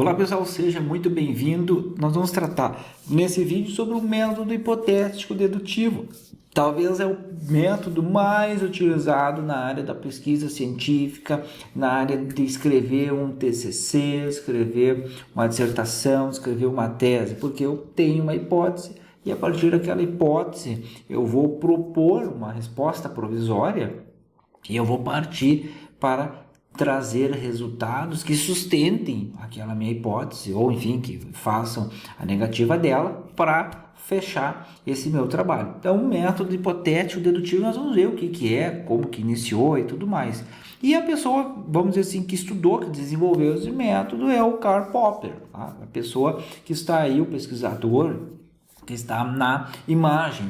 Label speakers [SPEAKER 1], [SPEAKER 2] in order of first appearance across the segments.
[SPEAKER 1] Olá pessoal, seja muito bem-vindo. Nós vamos tratar nesse vídeo sobre o método hipotético dedutivo. Talvez é o método mais utilizado na área da pesquisa científica, na área de escrever um TCC, escrever uma dissertação, escrever uma tese, porque eu tenho uma hipótese e a partir daquela hipótese eu vou propor uma resposta provisória e eu vou partir para trazer resultados que sustentem aquela minha hipótese, ou enfim, que façam a negativa dela para fechar esse meu trabalho. Então, o método hipotético dedutivo, nós vamos ver o que é, como que iniciou e tudo mais. E a pessoa, vamos dizer assim, que estudou, que desenvolveu esse método é o Karl Popper, tá? A pessoa que está aí, o pesquisador que está na imagem.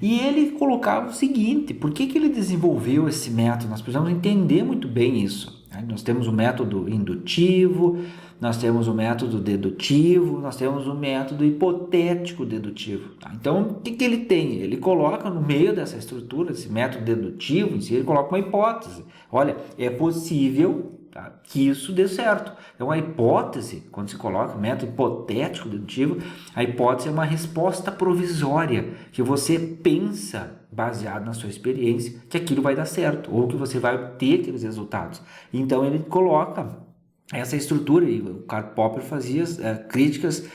[SPEAKER 1] E ele colocava o seguinte, por que ele desenvolveu esse método? Nós precisamos entender muito bem isso. Nós temos o método indutivo, nós temos o método dedutivo, nós temos o método hipotético dedutivo. Tá? Então, o que ele tem? Ele coloca no meio dessa estrutura, esse método dedutivo em si, ele coloca uma hipótese. Olha, é possível, tá, que isso dê certo. Então, a hipótese, quando se coloca o método hipotético dedutivo, a hipótese é uma resposta provisória que você pensa, baseado na sua experiência, que aquilo vai dar certo, ou que você vai ter aqueles resultados. Então, ele coloca essa estrutura, e o Karl Popper fazia críticas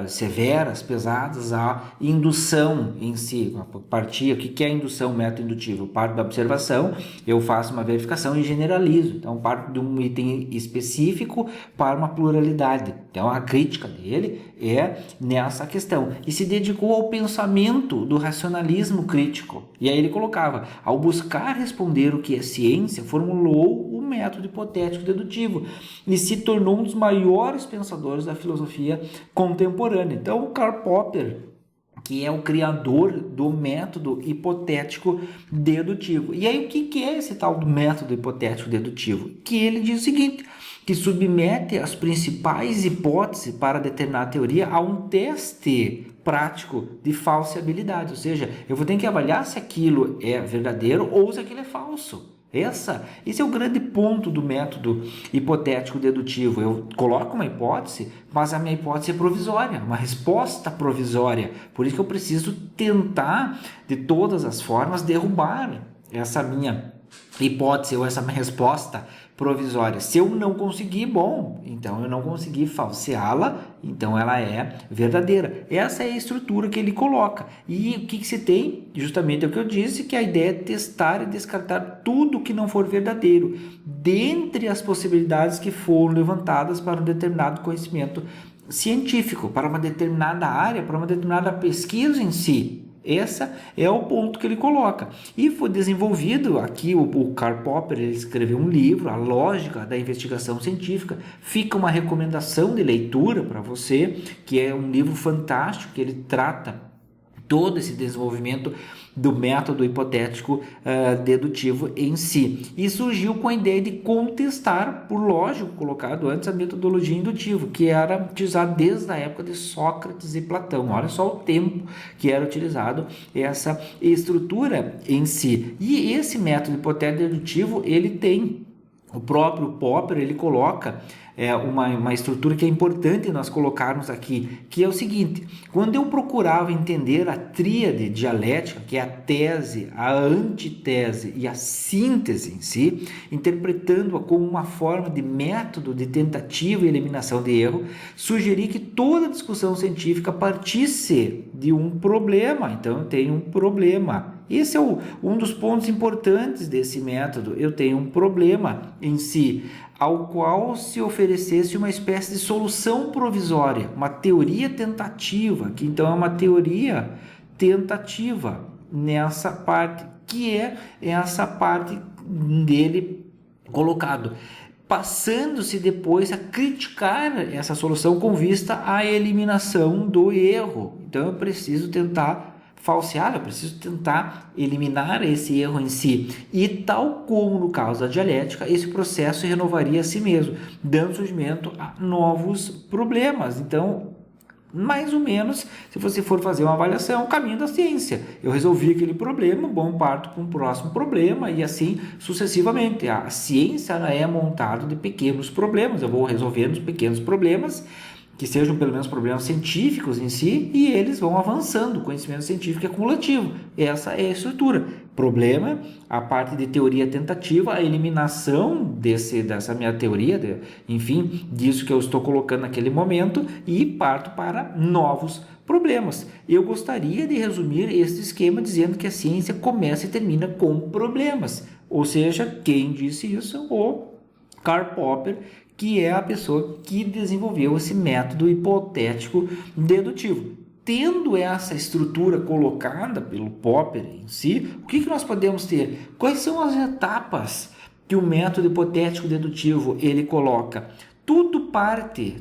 [SPEAKER 1] severas, pesadas à indução em si. Partia, o que é a indução, método indutivo? Eu parto da observação, eu faço uma verificação e generalizo. Então, parto de um item específico para uma pluralidade. Então, a crítica dele é nessa questão. E se dedicou ao pensamento do racionalismo crítico. E aí ele colocava, ao buscar responder o que é ciência, formulou o método hipotético dedutivo e se tornou um dos maiores pensadores da filosofia contemporânea. Então, o Karl Popper, que é o criador do método hipotético dedutivo. E aí, o que é esse tal do método hipotético dedutivo? Que ele diz o seguinte, que submete as principais hipóteses para determinar a teoria a um teste prático de falsibilidade, ou seja, eu vou ter que avaliar se aquilo é verdadeiro ou se aquilo é falso. Esse é o grande ponto do método hipotético dedutivo. Eu coloco uma hipótese, mas a minha hipótese é provisória, uma resposta provisória. Por isso que eu preciso tentar, de todas as formas, derrubar essa minha hipótese ou essa minha resposta provisória. Se eu não conseguir, bom, então eu não consegui falseá-la, então ela é verdadeira. Essa é a estrutura que ele coloca. E o que se tem? Justamente é o que eu disse, que a ideia é testar e descartar tudo que não for verdadeiro, dentre as possibilidades que foram levantadas para um determinado conhecimento científico, para uma determinada área, para uma determinada pesquisa em si. Esse é o ponto que ele coloca. E foi desenvolvido aqui, o Karl Popper, ele escreveu um livro, A Lógica da Investigação Científica. Fica uma recomendação de leitura para você, que é um livro fantástico, que ele trata todo esse desenvolvimento do método hipotético dedutivo em si. E surgiu com a ideia de contestar, por lógico, colocado antes, a metodologia indutiva, que era utilizada desde a época de Sócrates e Platão. Olha só o tempo que era utilizado essa estrutura em si. E esse método hipotético dedutivo, ele tem, o próprio Popper, ele coloca uma estrutura que é importante nós colocarmos aqui, que é o seguinte, quando eu procurava entender a tríade dialética, que é a tese, a antitese e a síntese em si, interpretando-a como uma forma de método de tentativa e eliminação de erro, sugeri que toda discussão científica partisse de um problema. Então, eu tenho um problema. Esse é um dos pontos importantes desse método. Eu tenho um problema em si, ao qual se oferecesse uma espécie de solução provisória, uma teoria tentativa, que então é uma teoria tentativa nessa parte, que é essa parte dele colocado, passando-se depois a criticar essa solução com vista à eliminação do erro. Então eu preciso tentar falsear, eu preciso tentar eliminar esse erro em si. E tal como no caso da dialética, esse processo renovaria a si mesmo, dando surgimento a novos problemas. Então, mais ou menos, se você for fazer uma avaliação, o caminho da ciência. Eu resolvi aquele problema, bom, parto para um próximo problema e assim sucessivamente. A ciência ela é montada de pequenos problemas, eu vou resolvendo os pequenos problemas, que sejam pelo menos problemas científicos em si, e eles vão avançando, o conhecimento científico é cumulativo. Essa é a estrutura. Problema, a parte de teoria tentativa, a eliminação dessa minha teoria, enfim, disso que eu estou colocando naquele momento, e parto para novos problemas. Eu gostaria de resumir este esquema dizendo que a ciência começa e termina com problemas. Ou seja, quem disse isso? O Karl Popper, que é a pessoa que desenvolveu esse método hipotético dedutivo. Tendo essa estrutura colocada pelo Popper em si, o que nós podemos ter? Quais são as etapas que o método hipotético dedutivo ele coloca? Tudo parte,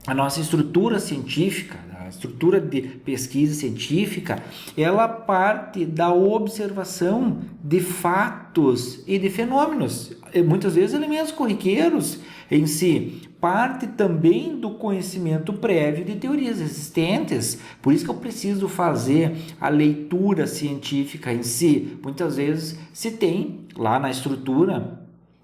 [SPEAKER 1] a nossa estrutura científica, a estrutura de pesquisa científica, ela parte da observação de fatos e de fenômenos, e muitas vezes elementos corriqueiros em si, parte também do conhecimento prévio de teorias existentes. Por isso que eu preciso fazer a leitura científica em si. Muitas vezes se tem lá na estrutura,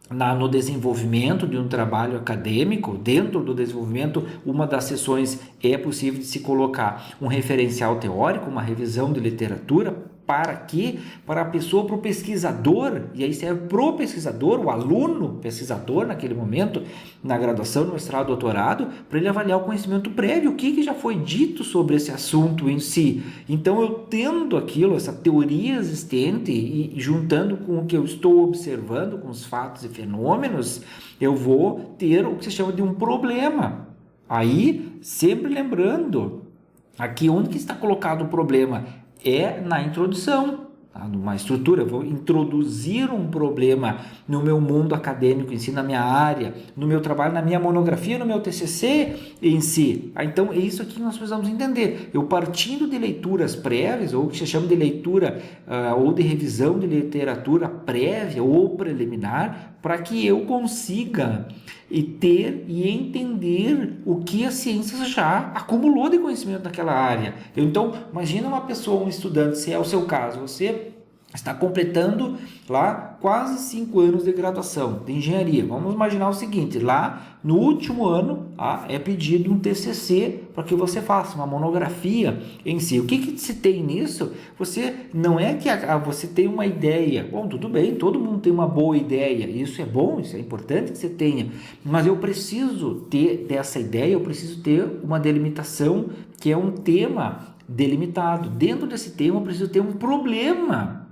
[SPEAKER 1] no desenvolvimento de um trabalho acadêmico, dentro do desenvolvimento, uma das sessões é possível de se colocar um referencial teórico, uma revisão de literatura. Para quê? Para a pessoa, para o pesquisador, e aí serve para o pesquisador, o aluno pesquisador naquele momento, na graduação, no mestrado, doutorado, para ele avaliar o conhecimento prévio, o que já foi dito sobre esse assunto em si. Então, eu tendo aquilo, essa teoria existente, e juntando com o que eu estou observando, com os fatos e fenômenos, eu vou ter o que se chama de um problema. Aí, sempre lembrando, aqui onde que está colocado o problema? É na introdução, tá? Numa estrutura, eu vou introduzir um problema no meu mundo acadêmico em si, na minha área, no meu trabalho, na minha monografia, no meu TCC em si. Então, é isso aqui que nós precisamos entender. Eu partindo de leituras prévias, ou que se chama de leitura ou de revisão de literatura prévia ou preliminar, para que eu consiga ter e entender o que a ciência já acumulou de conhecimento naquela área. Então, imagina uma pessoa, um estudante, se é o seu caso, você está completando lá quase 5 anos de graduação de engenharia. Vamos imaginar o seguinte, lá no último ano é pedido um TCC para que você faça uma monografia em si. O que se tem nisso? Você não é que você tem uma ideia. Bom, tudo bem, todo mundo tem uma boa ideia. Isso é bom, isso é importante que você tenha. Mas eu preciso ter dessa ideia, eu preciso ter uma delimitação que é um tema delimitado. Dentro desse tema eu preciso ter um problema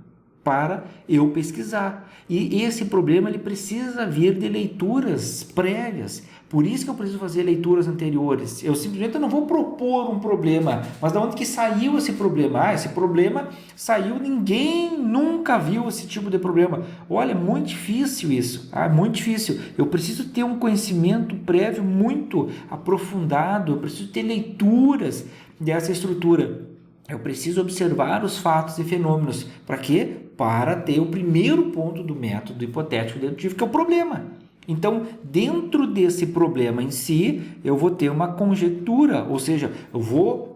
[SPEAKER 1] para eu pesquisar. E esse problema ele precisa vir de leituras prévias. Por isso que eu preciso fazer leituras anteriores. Eu simplesmente não vou propor um problema, mas de onde que saiu esse problema? Esse problema saiu, ninguém nunca viu esse tipo de problema. Olha, é muito difícil isso, muito difícil. Eu preciso ter um conhecimento prévio muito aprofundado, eu preciso ter leituras dessa estrutura. Eu preciso observar os fatos e fenômenos. Para quê? Para ter o primeiro ponto do método hipotético dedutivo, que é o problema. Então, dentro desse problema em si, eu vou ter uma conjectura, ou seja, eu vou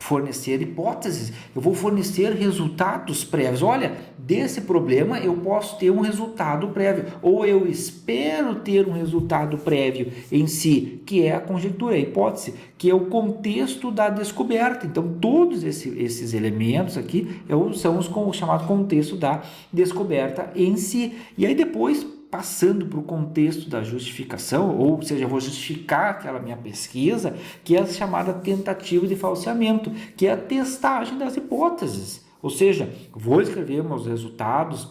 [SPEAKER 1] fornecer hipóteses, eu vou fornecer resultados prévios. Olha, desse problema eu posso ter um resultado prévio, ou eu espero ter um resultado prévio em si, que é a conjectura, a hipótese, que é o contexto da descoberta. Então, todos esses elementos aqui são o chamado contexto da descoberta em si. E aí depois, passando para o contexto da justificação, ou seja, eu vou justificar aquela minha pesquisa, que é a chamada tentativa de falseamento, que é a testagem das hipóteses. Ou seja, vou escrever meus resultados,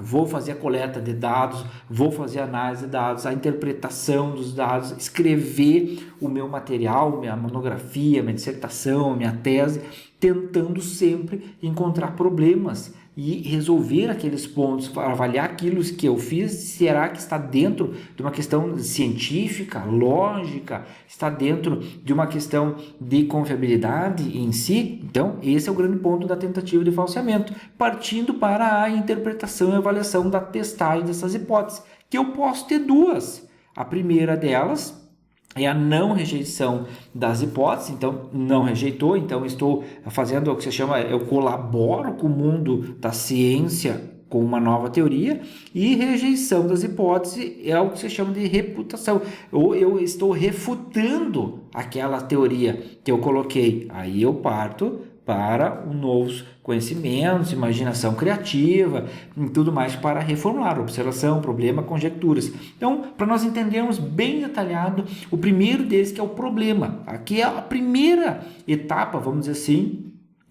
[SPEAKER 1] vou fazer a coleta de dados, vou fazer a análise de dados, a interpretação dos dados, escrever o meu material, minha monografia, minha dissertação, minha tese, tentando sempre encontrar problemas e resolver aqueles pontos, avaliar aquilo que eu fiz, será que está dentro de uma questão científica, lógica, está dentro de uma questão de confiabilidade em si? Então, esse é o grande ponto da tentativa de falseamento, partindo para a interpretação e avaliação da testagem dessas hipóteses, que eu posso ter duas. A primeira delas é a não rejeição das hipóteses. Então, não rejeitou, então estou fazendo o que se chama, eu colaboro com o mundo da ciência com uma nova teoria, e rejeição das hipóteses é o que se chama de refutação, ou eu estou refutando aquela teoria que eu coloquei, aí eu parto para novos conhecimentos, imaginação criativa e tudo mais para reformular, observação, problema, conjecturas. Então, para nós entendermos bem detalhado, o primeiro deles que é o problema, aqui é a primeira etapa, vamos dizer assim,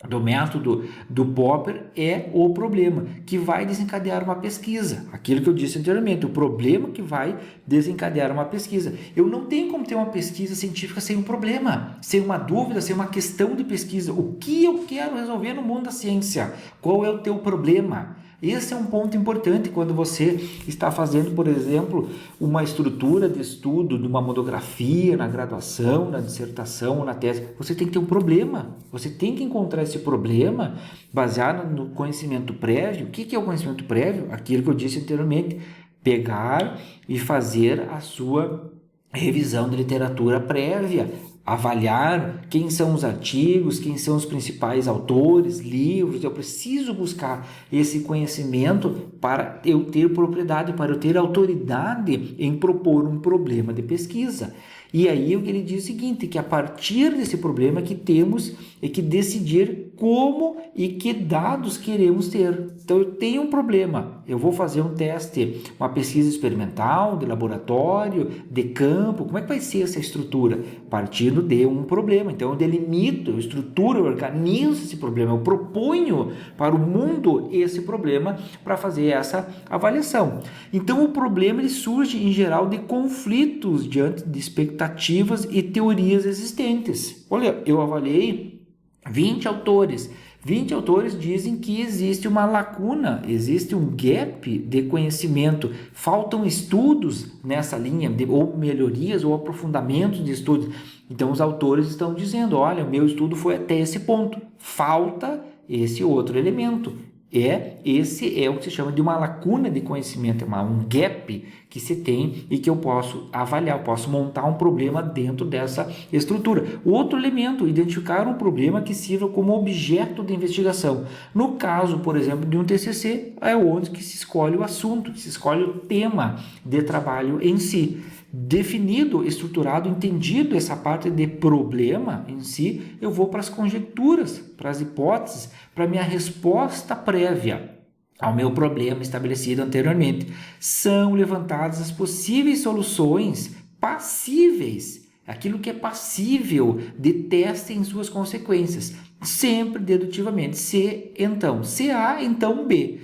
[SPEAKER 1] do método do Popper é o problema, que vai desencadear uma pesquisa. Aquilo que eu disse anteriormente, o problema que vai desencadear uma pesquisa. Eu não tenho como ter uma pesquisa científica sem um problema, sem uma dúvida, sem uma questão de pesquisa. O que eu quero resolver no mundo da ciência? Qual é o teu problema? Esse é um ponto importante quando você está fazendo, por exemplo, uma estrutura de estudo de uma monografia, na graduação, na dissertação, na tese. Você tem que ter um problema. Você tem que encontrar esse problema baseado no conhecimento prévio. O que é o conhecimento prévio? Aquilo que eu disse anteriormente. Pegar e fazer a sua revisão de literatura prévia, avaliar quem são os artigos, quem são os principais autores, livros. Eu preciso buscar esse conhecimento para eu ter propriedade, para eu ter autoridade em propor um problema de pesquisa. E aí o que ele diz é o seguinte, que a partir desse problema que temos é que decidir como e que dados queremos ter. Então eu tenho um problema, eu vou fazer um teste, uma pesquisa experimental, de laboratório, de campo, como é que vai ser essa estrutura? Partindo de um problema, então eu delimito, eu estruturo, eu organizo esse problema, eu proponho para o mundo esse problema para fazer essa avaliação. Então o problema ele surge em geral de conflitos diante de expectativas e teorias existentes. Olha, eu avaliei 20 autores. 20 autores dizem que existe uma lacuna, existe um gap de conhecimento, faltam estudos nessa linha, ou melhorias ou aprofundamentos de estudos. Então os autores estão dizendo, olha, o meu estudo foi até esse ponto, falta esse outro elemento. Esse é o que se chama de uma lacuna de conhecimento, um gap que se tem e que eu posso avaliar, eu posso montar um problema dentro dessa estrutura. O outro elemento, identificar um problema que sirva como objeto de investigação. No caso, por exemplo, de um TCC, é onde que se escolhe o assunto, se escolhe o tema de trabalho em si. Definido, estruturado, entendido essa parte de problema em si, eu vou para as conjecturas, para as hipóteses, para a minha resposta prévia ao meu problema estabelecido anteriormente. São levantadas as possíveis soluções passíveis, aquilo que é passível de teste em suas consequências, sempre dedutivamente. Se, então. Se A, então B.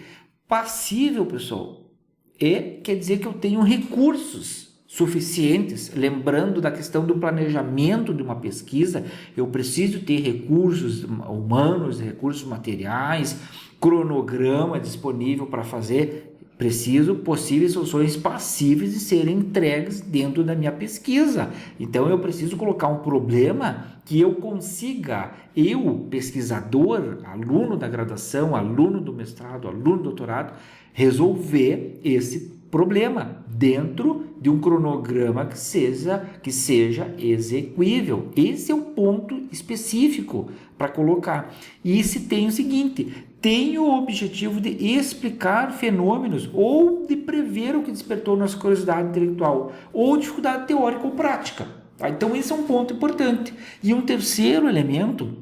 [SPEAKER 1] Passível, pessoal, quer dizer que eu tenho recursos suficientes, lembrando da questão do planejamento de uma pesquisa, eu preciso ter recursos humanos, recursos materiais, cronograma disponível para fazer, preciso possíveis soluções passíveis de serem entregues dentro da minha pesquisa. Então eu preciso colocar um problema que eu consiga, eu, pesquisador, aluno da graduação, aluno do mestrado, aluno do doutorado, resolver esse problema dentro de um cronograma que seja execuível. Esse é o ponto específico para colocar. E se tem o seguinte, tem o objetivo de explicar fenômenos ou de prever o que despertou nossa curiosidade intelectual ou dificuldade teórica ou prática. Tá? Então esse é um ponto importante. E um terceiro elemento,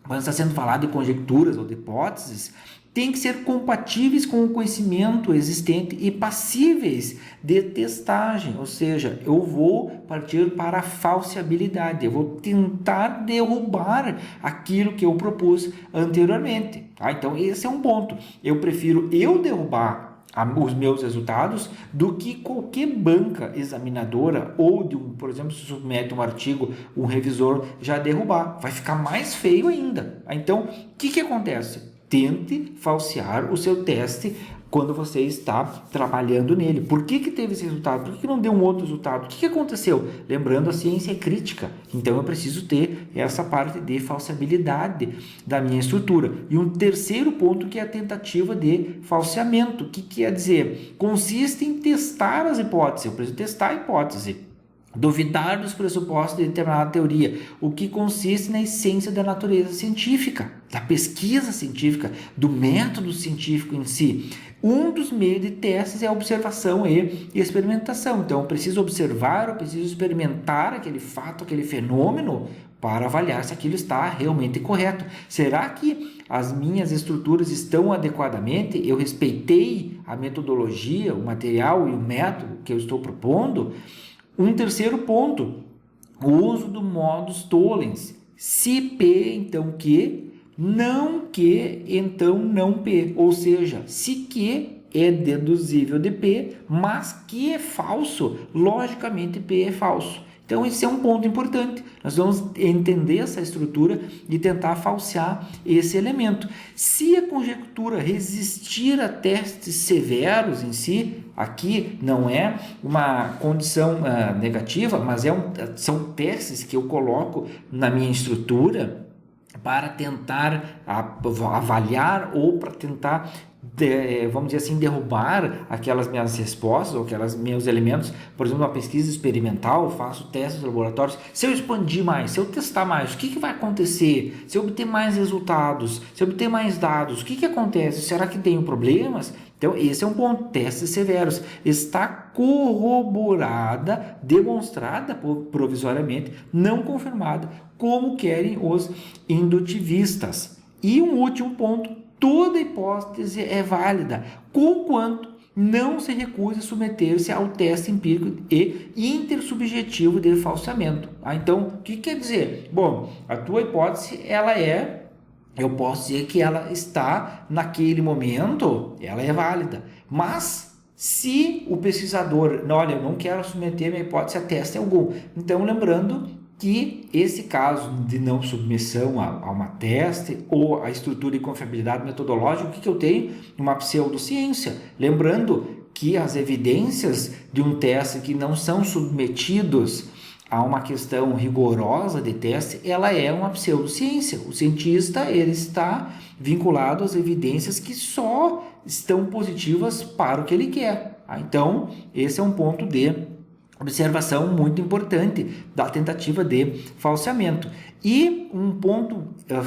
[SPEAKER 1] quando está sendo falado de conjecturas ou de hipóteses, tem que ser compatíveis com o conhecimento existente e passíveis de testagem, ou seja, eu vou partir para a falseabilidade, eu vou tentar derrubar aquilo que eu propus anteriormente. Tá? Então esse é um ponto, eu prefiro derrubar os meus resultados do que qualquer banca examinadora ou por exemplo, se submete um artigo, um revisor já derrubar, vai ficar mais feio ainda. Então, o que acontece? Tente falsear o seu teste quando você está trabalhando nele. Por que teve esse resultado? Por que não deu um outro resultado? O que aconteceu? Lembrando, a ciência é crítica. Então, eu preciso ter essa parte de falseabilidade da minha estrutura. E um terceiro ponto que é a tentativa de falseamento. O que quer dizer? Consiste em testar as hipóteses. Eu preciso testar a hipótese. duvidar dos pressupostos de determinada teoria, o que consiste na essência da natureza científica, da pesquisa científica, do método científico em si. Um dos meios de testes é a observação e experimentação. Então, eu preciso observar, eu preciso experimentar aquele fato, aquele fenômeno, para avaliar se aquilo está realmente correto. Será que as minhas estruturas estão adequadamente? Eu respeitei a metodologia, o material e o método que eu estou propondo? Um terceiro ponto, o uso do modus tollens. Se P, então Q, não Q, então não P. Ou seja, se Q é deduzível de P, mas Q é falso, logicamente P é falso. Então, esse é um ponto importante. Nós vamos entender essa estrutura e tentar falsear esse elemento. Se a conjectura resistir a testes severos em si, aqui não é uma condição negativa, mas são testes que eu coloco na minha estrutura para tentar avaliar ou para tentar, vamos dizer assim, derrubar aquelas minhas respostas ou aqueles meus elementos. Por exemplo, uma pesquisa experimental, eu faço testes laboratórios. Se eu expandir mais, se eu testar mais, o que vai acontecer? Se eu obter mais resultados, se eu obter mais dados, o que acontece? Será que tenho problemas? Então, esse é um ponto. Testes severos. Está corroborada, demonstrada provisoriamente, não confirmada, como querem os indutivistas. E um último ponto, toda hipótese é válida, conquanto não se recuse a submeter-se ao teste empírico e intersubjetivo de falseamento. Então, o que quer dizer? Bom, a tua hipótese, eu posso dizer que ela está, naquele momento, ela é válida. Mas, se o pesquisador, olha, eu não quero submeter minha hipótese a teste algum. Então, lembrando que esse caso de não submissão a uma teste ou a estrutura de confiabilidade metodológica, o que eu tenho? Uma pseudociência. Lembrando que as evidências de um teste que não são submetidos a uma questão rigorosa de teste, ela é uma pseudociência. O cientista, ele está vinculado às evidências que só estão positivas para o que ele quer. Então, esse é um ponto de observação muito importante da tentativa de falseamento. E um ponto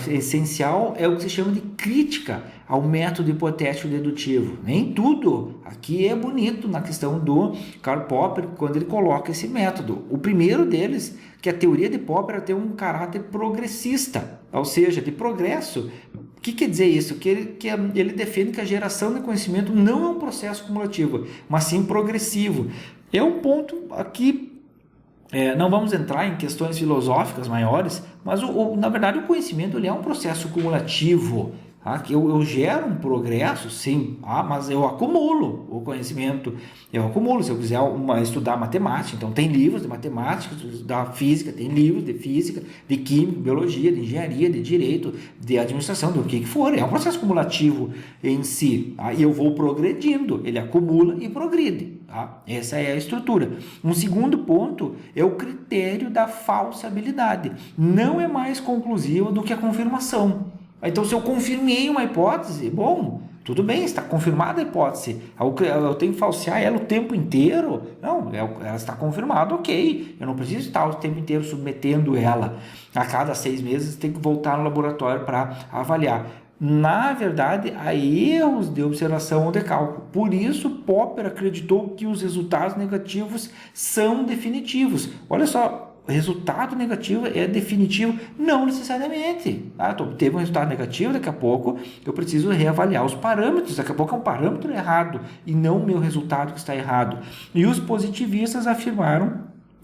[SPEAKER 1] essencial é o que se chama de crítica ao método hipotético dedutivo. Nem tudo aqui é bonito na questão do Karl Popper, quando ele coloca esse método. O primeiro deles, que a teoria de Popper tem um caráter progressista, ou seja, de progresso. O que quer dizer isso? Que ele defende que a geração de conhecimento não é um processo cumulativo, mas sim progressivo. É um ponto aqui, não vamos entrar em questões filosóficas maiores, mas na verdade o conhecimento ele é um processo cumulativo. Que eu gero um progresso, sim, mas eu acumulo o conhecimento, se eu quiser estudar matemática, então tem livros de matemática, estudar física, tem livros de física, de química, biologia, de engenharia, de direito, de administração, do que for, é um processo cumulativo em si, e eu vou progredindo, ele acumula e progride. Essa é a estrutura. Um segundo ponto é o critério da falseabilidade, não é mais conclusivo do que a confirmação. Então, se eu confirmei uma hipótese, bom, tudo bem, está confirmada a hipótese. Eu tenho que falsear ela o tempo inteiro? Não, ela está confirmada, ok. Eu não preciso estar o tempo inteiro submetendo ela. A cada 6 meses, tem que voltar no laboratório para avaliar. Na verdade, há erros de observação ou de cálculo. Por isso, Popper acreditou que os resultados negativos são definitivos. Olha só, resultado negativo é definitivo? Não necessariamente. Teve um resultado negativo, daqui a pouco eu preciso reavaliar os parâmetros, daqui a pouco é um parâmetro errado e não o meu resultado que está errado. E os positivistas afirmaram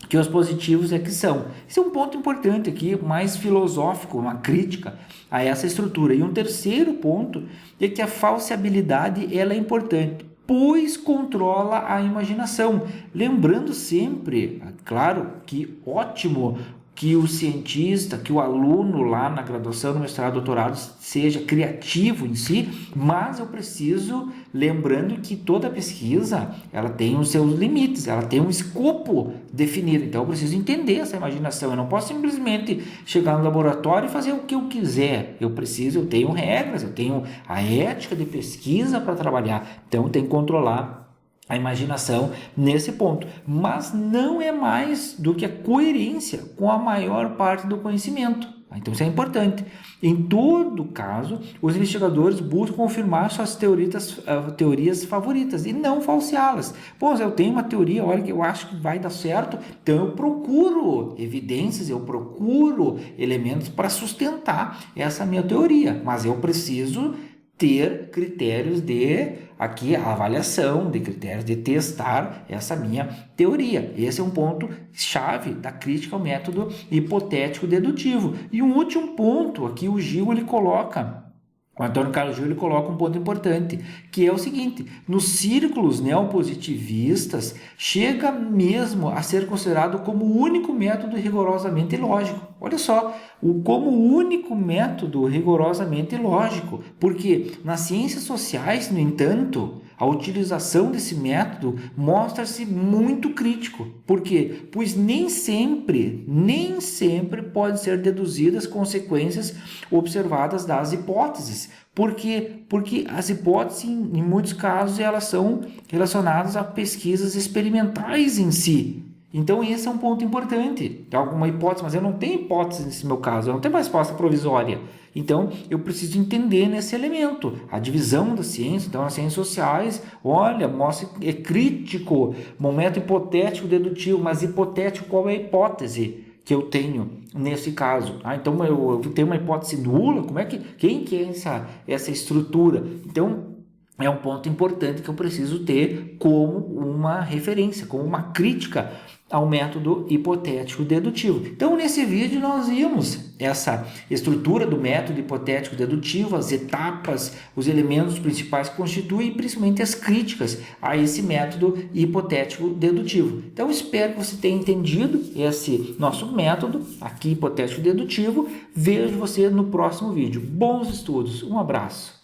[SPEAKER 1] que os positivos é que são. Esse é um ponto importante aqui, mais filosófico, uma crítica a essa estrutura. E um terceiro ponto é que a falseabilidade ela é importante, pois controla a imaginação. Lembrando sempre, claro, que ótimo que o cientista, que o aluno lá na graduação, no mestrado, doutorado, seja criativo em si, mas eu preciso, lembrando que toda pesquisa, ela tem os seus limites, ela tem um escopo definido, então eu preciso entender essa imaginação, eu não posso simplesmente chegar no laboratório e fazer o que eu quiser, eu tenho regras, eu tenho a ética de pesquisa para trabalhar, então eu tenho que controlar a imaginação nesse ponto, mas não é mais do que a coerência com a maior parte do conhecimento. Então isso é importante. Em todo caso, os investigadores buscam confirmar suas teorias favoritas e não falseá-las. Pô, eu tenho uma teoria, olha, que eu acho que vai dar certo, então eu procuro evidências, eu procuro elementos para sustentar essa minha teoria, mas eu preciso ter critérios aqui a avaliação, de critérios de testar essa minha teoria. Esse é um ponto chave da crítica ao método hipotético dedutivo. E um último ponto aqui o Antônio Carlos Gil coloca um ponto importante, que é o seguinte: nos círculos neopositivistas, chega mesmo a ser considerado como o único método rigorosamente lógico. Olha só, como o único método rigorosamente lógico, porque nas ciências sociais, no entanto, a utilização desse método mostra-se muito crítico. Por quê? Pois nem sempre pode ser deduzidas consequências observadas das hipóteses. Por quê? Porque as hipóteses, em muitos casos, elas são relacionadas a pesquisas experimentais em si. Então, esse é um ponto importante. Tem alguma hipótese, mas eu não tenho hipótese nesse meu caso, eu não tenho uma resposta provisória. Então, eu preciso entender nesse elemento a divisão da ciência. Então, nas ciências sociais, olha, mostra é crítico, momento hipotético dedutivo, mas hipotético, qual é a hipótese que eu tenho nesse caso? Então, eu tenho uma hipótese nula, quem que é essa estrutura? Então, é um ponto importante que eu preciso ter como uma referência, como uma crítica ao método hipotético dedutivo. Então, nesse vídeo nós vimos essa estrutura do método hipotético dedutivo, as etapas, os elementos principais que constituem, principalmente as críticas a esse método hipotético dedutivo. Então, espero que você tenha entendido esse nosso método aqui hipotético dedutivo. Vejo você no próximo vídeo. Bons estudos. Um abraço.